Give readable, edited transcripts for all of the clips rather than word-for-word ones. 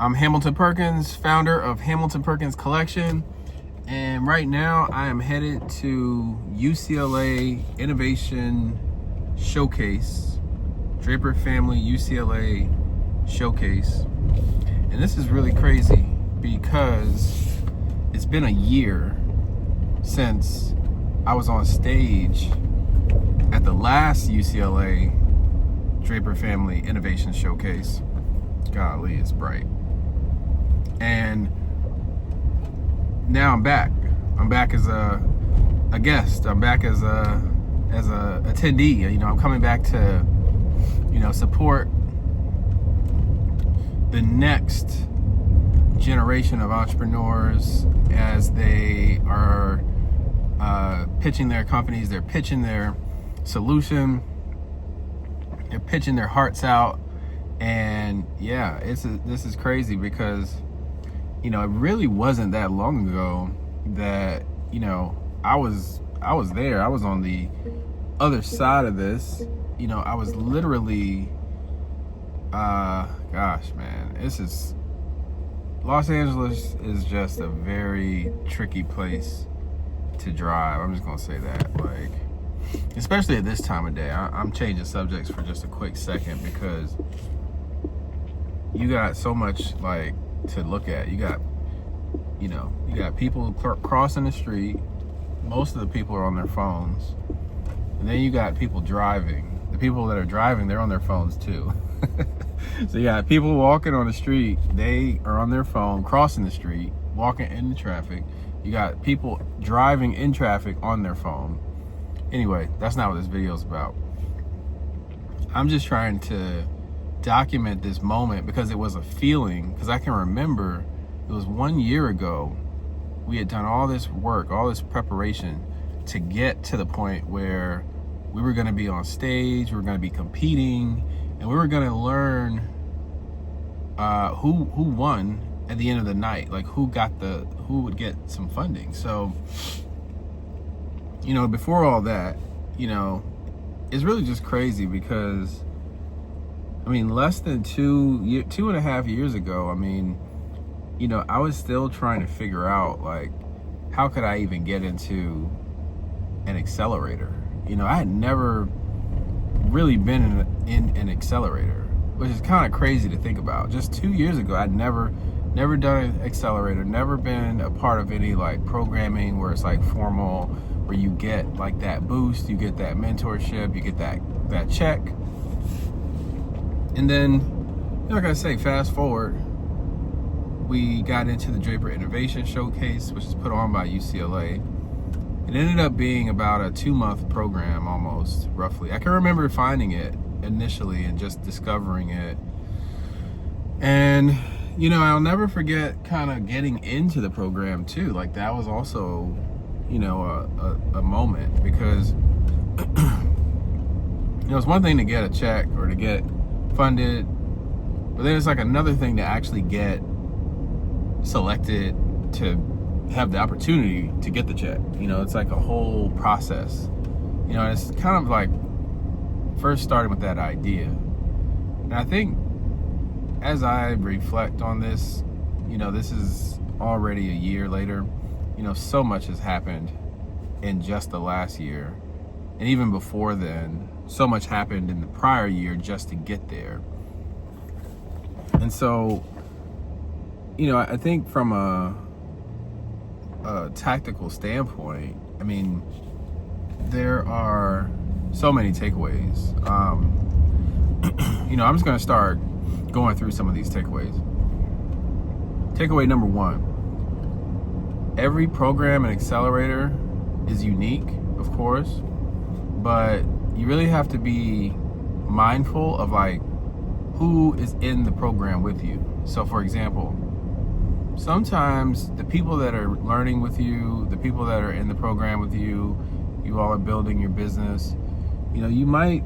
I'm Hamilton Perkins, founder of Hamilton Perkins Collection, and right now I am headed to UCLA Innovation Showcase, Draper Family UCLA Showcase. And this is really crazy because it's been a year since I was on stage at the last UCLA Draper Family Innovation Showcase. Golly, it's bright. And now I'm back. I'm back as a guest. I'm back as a attendee. You know, I'm coming back to, you know, support the next generation of entrepreneurs as they are pitching their companies. They're pitching their solution. They're pitching their hearts out. And yeah, this is crazy because, you know, it really wasn't that long ago that, you know, I was there. I was on the other side of this. You know, I was literally, gosh, man, Los Angeles is just a very tricky place to drive. I'm just gonna say that, like, especially at this time of day. I'm changing subjects for just a quick second because you got so much like to look at. You got people crossing the street. Most of the people are on their phones, and then you got people driving. The people that are driving, they're on their phones too. So you got people walking on the street, they are on their phone, crossing the street, walking into traffic. You got people driving in traffic on their phone. Anyway, that's not what this video is about. I'm just trying to document this moment because it was a feeling, because I can remember it was 1 year ago we had done all this work, all this preparation to get to the point where we were going to be on stage, we were going to be competing, and we were going to learn who won at the end of the night, like who would get some funding. So, you know, before all that, you know, it's really just crazy because, I mean, less than 2.5 years ago, I mean, you know, I was still trying to figure out, like, how could I even get into an accelerator? You know, I had never really been in an accelerator, which is kind of crazy to think about. Just 2 years ago, I'd never done an accelerator, never been a part of any like programming where it's like formal, where you get like that boost, you get that mentorship, you get that check. And then, like I say, fast forward, we got into the Draper Innovation Showcase, which is put on by UCLA. It ended up being about a 2-month program almost, roughly. I can remember finding it initially and just discovering it. And, you know, I'll never forget kind of getting into the program too. Like, that was also, you know, a moment because, you know, it's one thing to get a check or to get funded, but then it's like another thing to actually get selected to have the opportunity to get the check. You know, it's like a whole process. You know, it's kind of like first starting with that idea. And I think as I reflect on this, you know, this is already a year later. You know, so much has happened in just the last year. And even before then, so much happened in the prior year just to get there. And so, you know, I think from a tactical standpoint, I mean, there are so many takeaways. You know, I'm just going to start going through some of these takeaways. Takeaway number 1, every program and accelerator is unique, of course, but you really have to be mindful of like who is in the program with you. So for example, sometimes the people that are learning with you, the people that are in the program with you, you all are building your business, you know, you might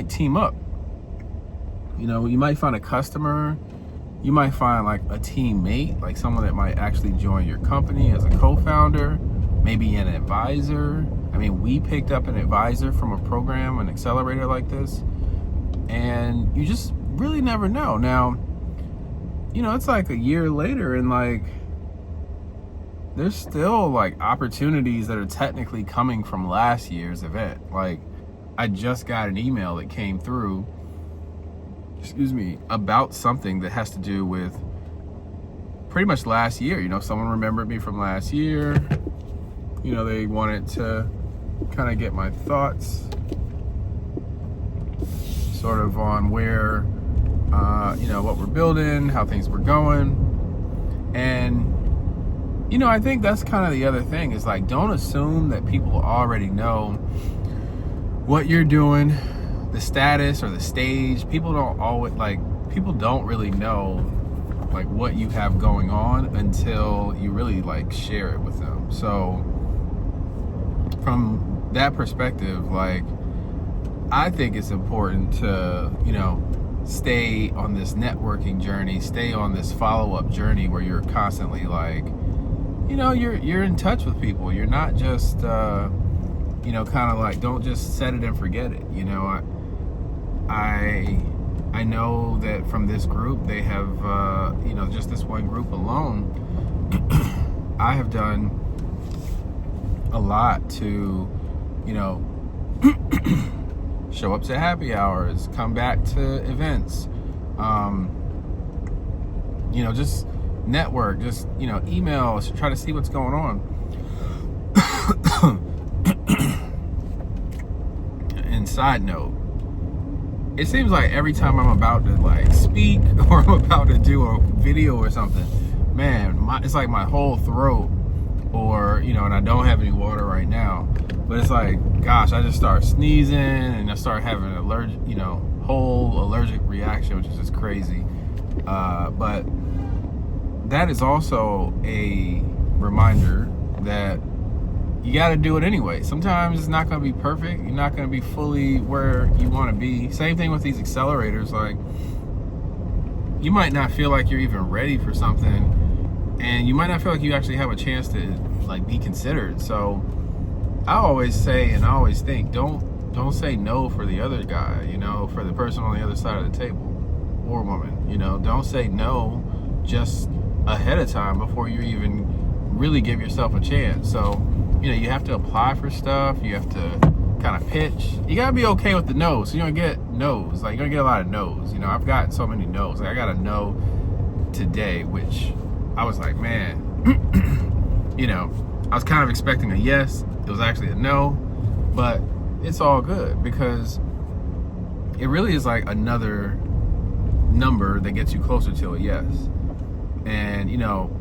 team up. You know, you might find a customer, you might find like a teammate, like someone that might actually join your company as a co-founder, maybe an advisor. I mean, we picked up an advisor from a program, an accelerator like this, and you just really never know. Now, you know, it's like a year later, and like there's still like opportunities that are technically coming from last year's event. Like I just got an email that came through, excuse me, about something that has to do with pretty much last year. You know, someone remembered me from last year. You know, they wanted to kind of get my thoughts sort of on where, you know, what we're building, how things were going. And, you know, I think that's kind of the other thing is like, don't assume that people already know what you're doing, the status or the stage. People don't really know like what you have going on until you really like share it with them. So from that perspective, like I think it's important to, you know, stay on this networking journey, stay on this follow-up journey where you're constantly like, you know, you're in touch with people. You're not just you know, kind of like, don't just set it and forget it. You know, I know that from this group, they have, you know, just this one group alone, I have done a lot to, you know, show up to happy hours, come back to events, you know, just network, just, you know, email, try to see what's going on. And side note, it seems like every time I'm about to like speak or I'm about to do a video or something, man, it's like my whole throat, or, you know, and I don't have any water right now, but it's like, gosh, I just start sneezing and I start having an allergic, you know, whole allergic reaction, which is just crazy. But that is also a reminder that you got to do it anyway. Sometimes it's not going to be perfect. You're not going to be fully where you want to be. Same thing with these accelerators. Like, you might not feel like you're even ready for something, and you might not feel like you actually have a chance to like be considered. So I always say, and I always think, don't say no for the other guy, you know, for the person on the other side of the table or woman. You know, don't say no just ahead of time before you even really give yourself a chance. So, you know, you have to apply for stuff. You have to kind of pitch. You got to be okay with the no's. So you're going to get no's. Like, you're going to get a lot of no's. You know, I've gotten so many no's. Like, I got a no today, which I was like, man, you know, I was kind of expecting a yes. It was actually a no. But it's all good because it really is like another number that gets you closer to a yes. And, you know,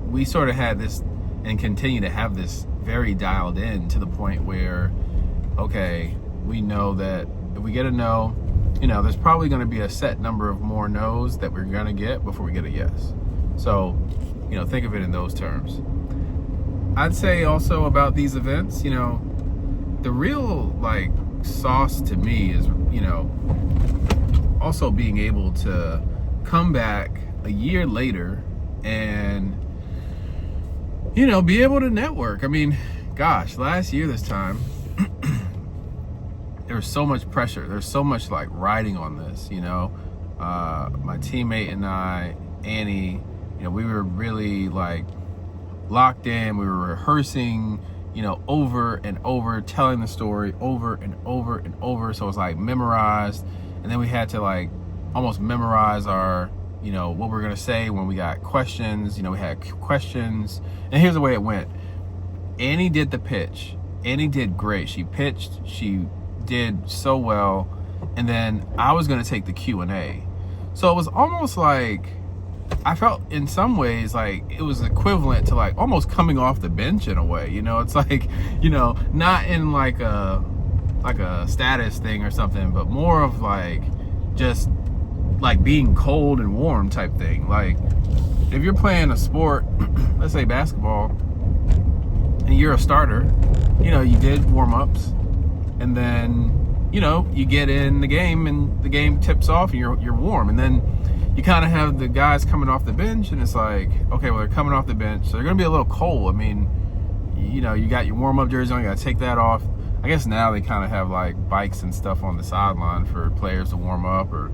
we sort of had this and continue to have this very dialed in to the point where, okay, we know that if we get a no, you know, there's probably going to be a set number of more no's that we're going to get before we get a yes. So, you know, think of it in those terms. I'd say also about these events, you know, the real like sauce to me is, you know, also being able to come back a year later and, you know, be able to network. I mean, gosh, last year this time, there was so much pressure. There's so much like riding on this, you know. My teammate and I, Annie, you know, we were really like locked in. We were rehearsing, you know, over and over, telling the story over and over and over. So it was like memorized. And then we had to like almost memorize our, you know, what we're going to say when we got questions. You know, we had questions. And here's the way it went. Annie did the pitch. Annie did great. She pitched. She did so well. And then I was going to take the Q&A. So it was almost like, I felt in some ways like it was equivalent to like almost coming off the bench in a way. You know, it's like, you know, not in like a status thing or something, but more of like just like being cold and warm type thing. Like if you're playing a sport, let's say basketball, and you're a starter, you know, you did warm-ups, and then, you know, you get in the game and the game tips off and you're warm, and then you kind of have the guys coming off the bench, and it's like, okay, well, they're coming off the bench, so they're gonna be a little cold. I mean, you know, you got your warm-up jersey on, you gotta take that off. I guess now they kind of have like bikes and stuff on the sideline for players to warm up or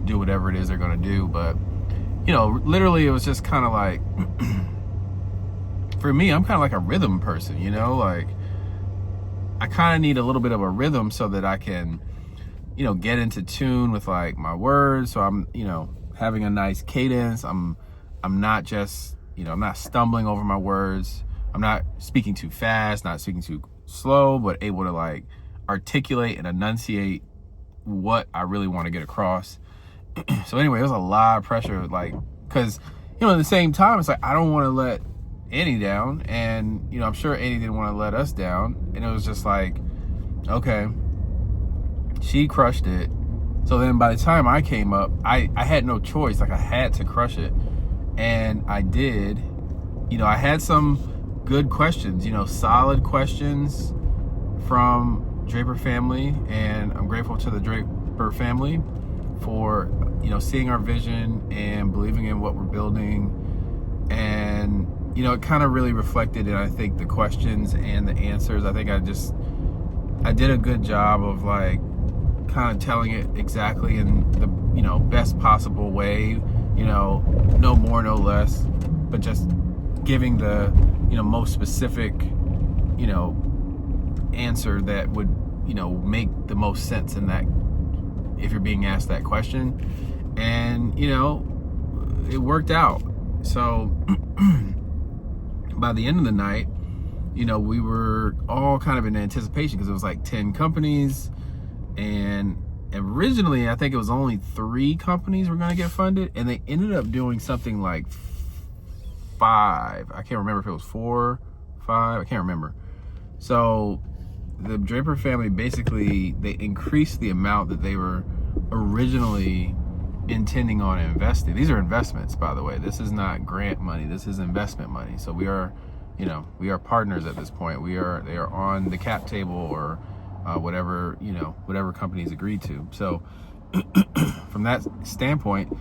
do whatever it is they're gonna do. But, literally it was just kind of like, for me, I'm kind of like a rhythm person, like I kind of need a little bit of a rhythm so that I can, get into tune with like my words. So I'm, having a nice cadence. I'm not just, I'm not stumbling over my words. I'm not speaking too fast, not speaking too slow, but able to like articulate and enunciate what I really want to get across. So anyway, it was a lot of pressure, like, because, at the same time, it's like, I don't want to let Annie down. And, I'm sure Annie didn't want to let us down. And it was just like, okay, she crushed it. So then by the time I came up, I had no choice. Like, I had to crush it. And I did. I had some good questions, solid questions from Draper family. And I'm grateful to the Draper family for, seeing our vision and believing in what we're building. And, it kind of really reflected in, I think, the questions and the answers. I think I did a good job of like kind of telling it exactly in the, best possible way, no more, no less, but just giving the, most specific, answer that would, make the most sense in that, if you're being asked that question. And, it worked out. So by the end of the night, we were all kind of in anticipation because it was like 10 companies. And originally, I think it was only 3 companies were going to get funded. And they ended up doing something like 5. I can't remember if it was 4, 5. I can't remember. So the Draper family, basically, they increased the amount that they were originally intending on investing. These are investments, by the way. This is not grant money. This is investment money. So we are, we are partners at this point. They are on the cap table, or whatever, whatever companies agreed to. So from that standpoint,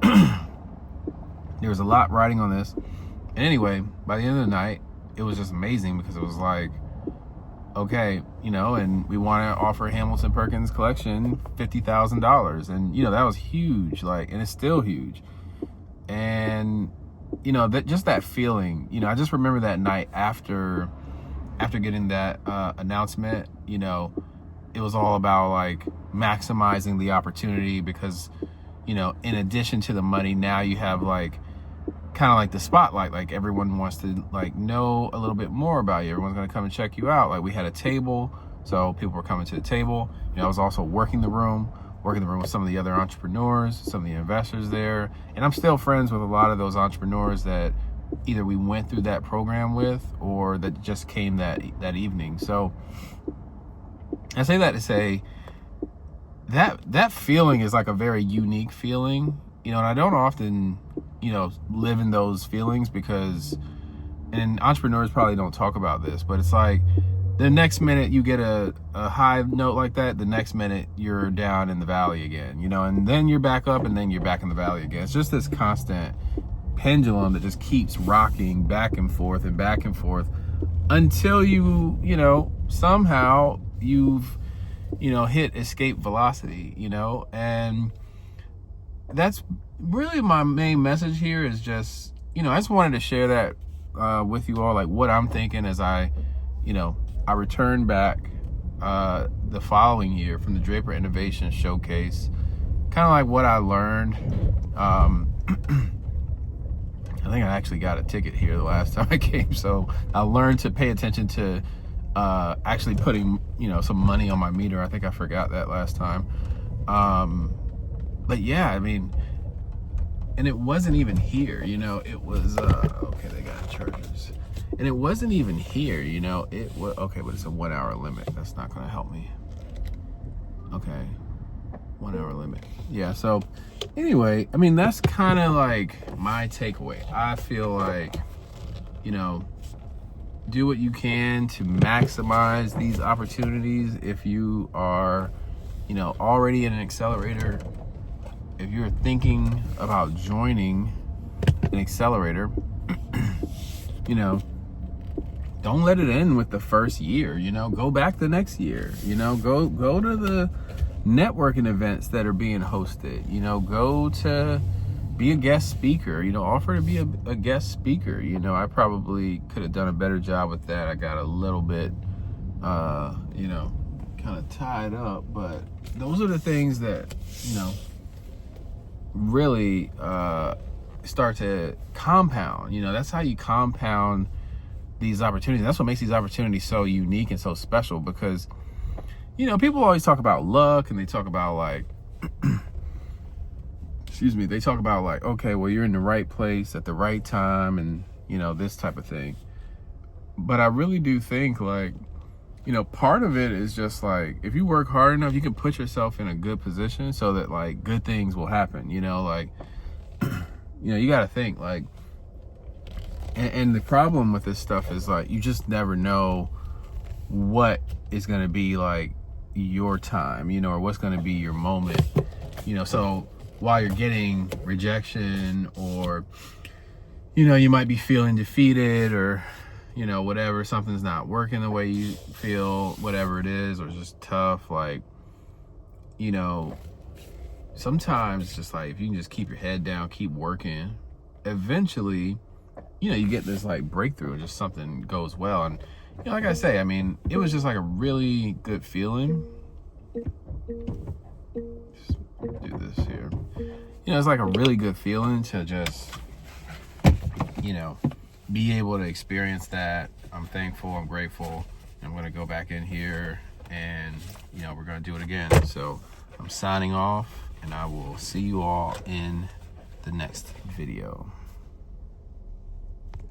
there was a lot riding on this. And anyway, by the end of the night, it was just amazing because it was like, okay, and we want to offer Hamilton Perkins Collection $50,000. And, that was huge, like, and it's still huge. And, that just that feeling, I just remember that night after getting that announcement, it was all about like maximizing the opportunity because, in addition to the money, now you have like kind of like the spotlight. Like everyone wants to like know a little bit more about you. Everyone's going to come and check you out. Like we had a table, so people were coming to the table. I was also working the room with some of the other entrepreneurs, some of the investors there. And I'm still friends with a lot of those entrepreneurs that either we went through that program with or that just came that evening. So I say that to say that feeling is like a very unique feeling, and I don't often, live in those feelings because, and entrepreneurs probably don't talk about this, but it's like the next minute you get a high note like that, the next minute you're down in the valley again, and then you're back up and then you're back in the valley again. It's just this constant pendulum that just keeps rocking back and forth until you, somehow you've, hit escape velocity, and that's really my main message here is just, I just wanted to share that with you all, like what I'm thinking as I returned back the following year from the Draper Innovation Showcase, kind of like what I learned. I think I actually got a ticket here the last time I came, so I learned to pay attention to actually putting, some money on my meter. I think I forgot that last time. But yeah, I mean, and it wasn't even here, it was, okay, they got chargers. And it wasn't even here, it was, okay, but it's a 1 hour limit. That's not going to help me. Okay. 1 hour limit. Yeah. So anyway, I mean, that's kind of like my takeaway. I feel like, do what you can to maximize these opportunities. If you are, already in an accelerator, if you're thinking about joining an accelerator, don't let it end with the first year, go back the next year, go to the networking events that are being hosted, go to, be a guest speaker, you know, offer to be a guest speaker. You know, I probably could have done a better job with that. I got a little bit, you know, kind of tied up, but those are the things that, you know, really start to compound. You know, that's how you compound these opportunities. That's what makes these opportunities so unique and so special, because, you know, people always talk about luck, and they talk about like, excuse me, they talk about like, okay, well, you're in the right place at the right time, and, you know, this type of thing. But I really do think, like, you know, part of it is just like, if you work hard enough, you can put yourself in a good position so that like good things will happen, you know, like, you know, you got to think like, and the problem with this stuff is like, you just never know what is going to be like your time, you know, or what's going to be your moment, you know. So while you're getting rejection, or, you know, you might be feeling defeated, or, you know, whatever, something's not working the way you feel, whatever it is, or it's just tough, like, you know, sometimes it's just like, if you can just keep your head down, keep working, eventually, you know, you get this like breakthrough, just something goes well. And, you know, like I say, I mean, it was just like a really good feeling. Just do this here. You know, it's like a really good feeling to just, you know, be able to experience that. I'm thankful, I'm grateful. I'm going to go back in here, and, you know, we're going to do it again. So I'm signing off, and I will see you all in the next video.